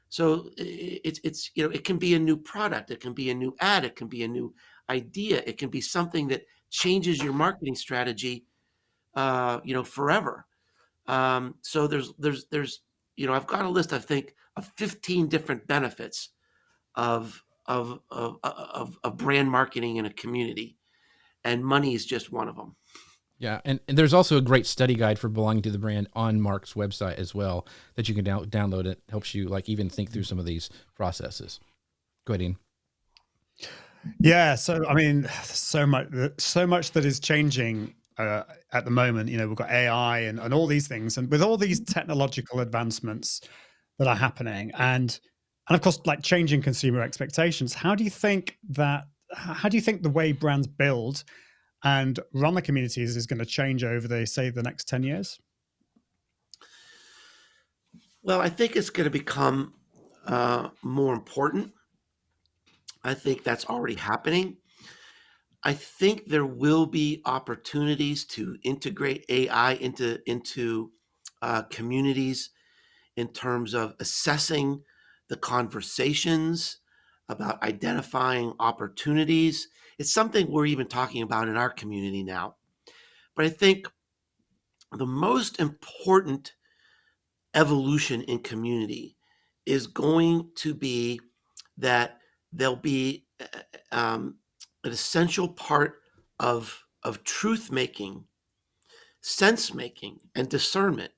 S3: So it's it can be a new product, it can be a new ad, it can be a new idea, it can be something that changes your marketing strategy, forever. So there's I've got a list, I think, of 15 different benefits of brand marketing in a community, and money is just one of them.
S1: Yeah, and there's also a great study guide for belonging to the brand on Mark's website as well that you can download. It helps you like even think through some of these processes. Go ahead, Ian.
S2: Yeah, so I mean, so much that is changing at the moment. We've got AI and all these things, and with all these technological advancements that are happening, and of course, like changing consumer expectations. How do you think the way brands build and run the communities is going to change over the next 10 years?
S3: Well, I think it's going to become more important. I think that's already happening. I think there will be opportunities to integrate AI into communities in terms of assessing the conversations about identifying opportunities. It's something we're even talking about in our community now. But I think the most important evolution in community is going to be that there'll be an essential part of truth making, sense making, and discernment.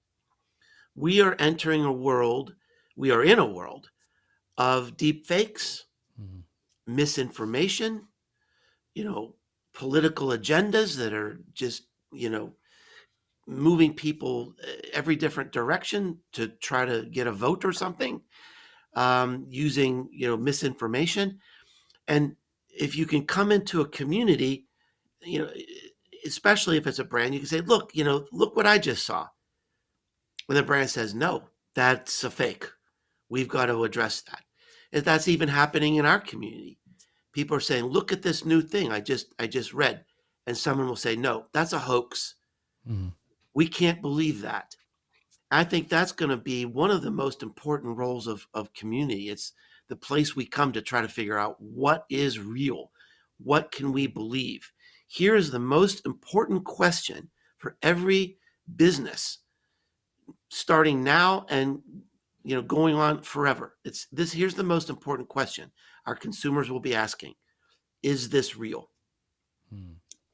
S3: We are in a world of deep fakes, misinformation, political agendas that are just, moving people every different direction to try to get a vote or something, using, misinformation. And if you can come into a community, especially if it's a brand, you can say, look what I just saw. When the brand says, no, that's a fake, we've got to address that. If that's even happening in our community, people are saying, look at this new thing I just read. And someone will say, no, that's a hoax.
S1: Mm-hmm.
S3: We can't believe that. I think that's going to be one of the most important roles of community. It's the place we come to try to figure out what is real. What can we believe? Here is the most important question for every business, starting now and going on forever. Here's the most important question our consumers will be asking: is this real?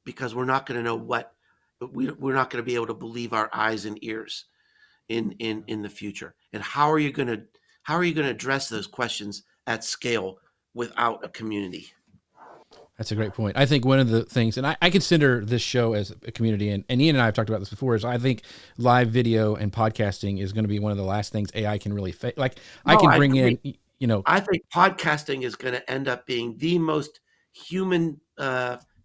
S3: Because we're not going to know we're not going to be able to believe our eyes and ears in the future. And how are you going to address those questions at scale without a community?
S1: That's a great point. I think one of the things, and I consider this show as a community, and Ian and I have talked about this before, is I think live video and podcasting is going to be one of the last things AI can really I can bring in,
S3: I think podcasting is going to end up being the most human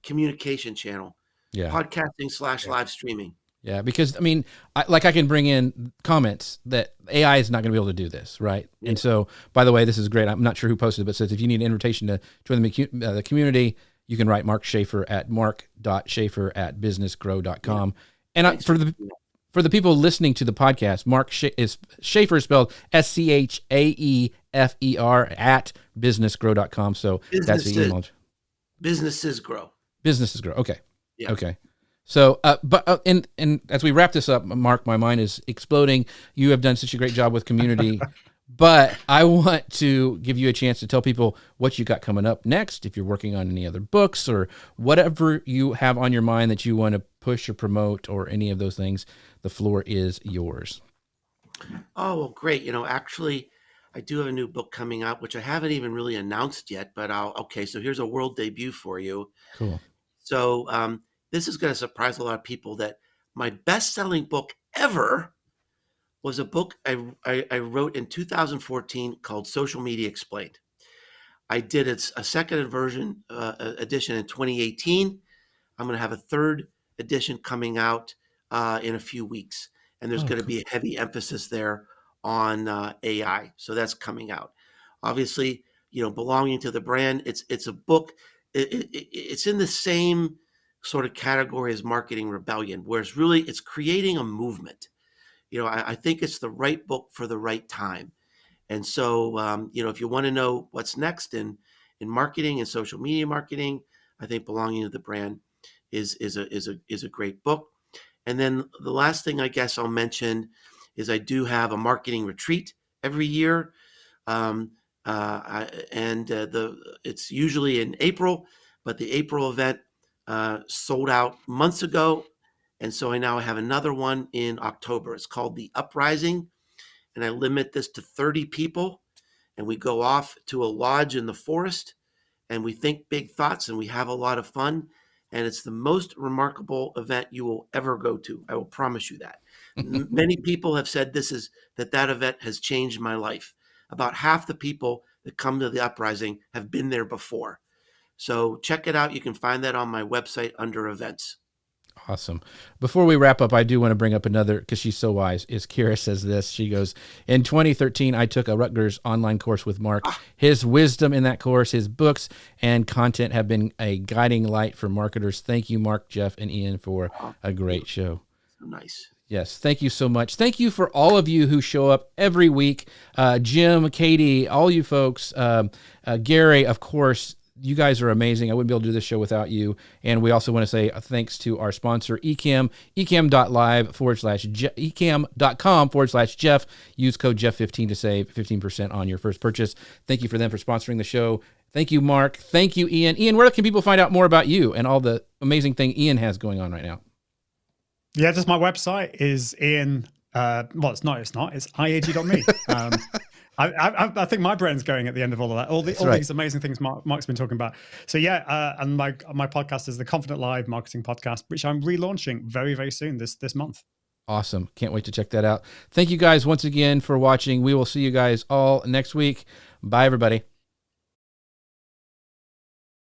S3: communication channel.
S1: Yeah.
S3: Podcasting / live streaming.
S1: Yeah, because I mean, I can bring in comments that AI is not going to be able to do this, right? Yeah. And so, by the way, this is great. I'm not sure who posted it, but it says if you need an invitation to join the community, you can write Mark Schaefer at mark.schaefer@businessgrow.com. And for the people listening to the podcast, Mark Schaefer is spelled SCHAEFER at businessgrow.com. So that's the email.
S3: Businesses grow.
S1: Businesses grow. Okay.
S3: Yeah.
S1: Okay. So, and as we wrap this up, Mark, my mind is exploding. You have done such a great job with community, But I want to give you a chance to tell people what you got coming up next, if you're working on any other books or whatever you have on your mind that you want to push or promote or any of those things. The floor is yours.
S3: Oh, well, great. Actually, I do have a new book coming out, which I haven't even really announced yet, but okay, so here's a world debut for you.
S1: Cool.
S3: So this is going to surprise a lot of people that my best-selling book ever was a book I wrote in 2014 called Social Media Explained. I did a second version edition in 2018. I'm going to have a third edition coming out in a few weeks, and there's going to be a heavy emphasis there on AI. So that's coming out. Obviously, belonging to the brand, it's a book. It's in the same sort of category as Marketing Rebellion, where it's creating a movement. I think it's the right book for the right time. And so, if you want to know what's next in marketing and social media marketing, I think Belonging to the Brand is a great book. And then the last thing I guess I'll mention is I do have a marketing retreat every year, it's usually in April, but the April event sold out months ago. And so I now have another one in October. It's called The Uprising, and I limit this to 30 people. And we go off to a lodge in the forest, and we think big thoughts, and we have a lot of fun. And it's the most remarkable event you will ever go to. I will promise you that. Many people have said that event has changed my life. About half the people that come to the Uprising have been there before. So check it out. You can find that on my website under events.
S1: Awesome. Before we wrap up, I do want to bring up another, because she's so wise, is Kira says this. She goes, in 2013, I took a Rutgers online course with Mark. His wisdom in that course, his books and content have been a guiding light for marketers. Thank you, Mark, Jeff, and Ian, for a great show.
S3: So nice.
S1: Yes, thank you so much. Thank you for all of you who show up every week. Jim, Katie, all you folks, Gary, of course. You guys are amazing. I wouldn't be able to do this show without you. And we also want to say thanks to our sponsor, Ecamm, ecamm.com/Jeff. Use code Jeff15 to save 15% on your first purchase. Thank you for them for sponsoring the show. Thank you, Mark. Thank you, Ian. Ian, where can people find out more about you and all the amazing thing Ian has going on right now?
S2: Yeah, just my website is Ian. Well, it's not. It's iag.me. I think my brain's going at the end of all of that. All these amazing things Mark's been talking about. So yeah, and my podcast is the Confident Live Marketing Podcast, which I'm relaunching very, very soon this month.
S1: Awesome. Can't wait to check that out. Thank you guys once again for watching. We will see you guys all next week. Bye, everybody.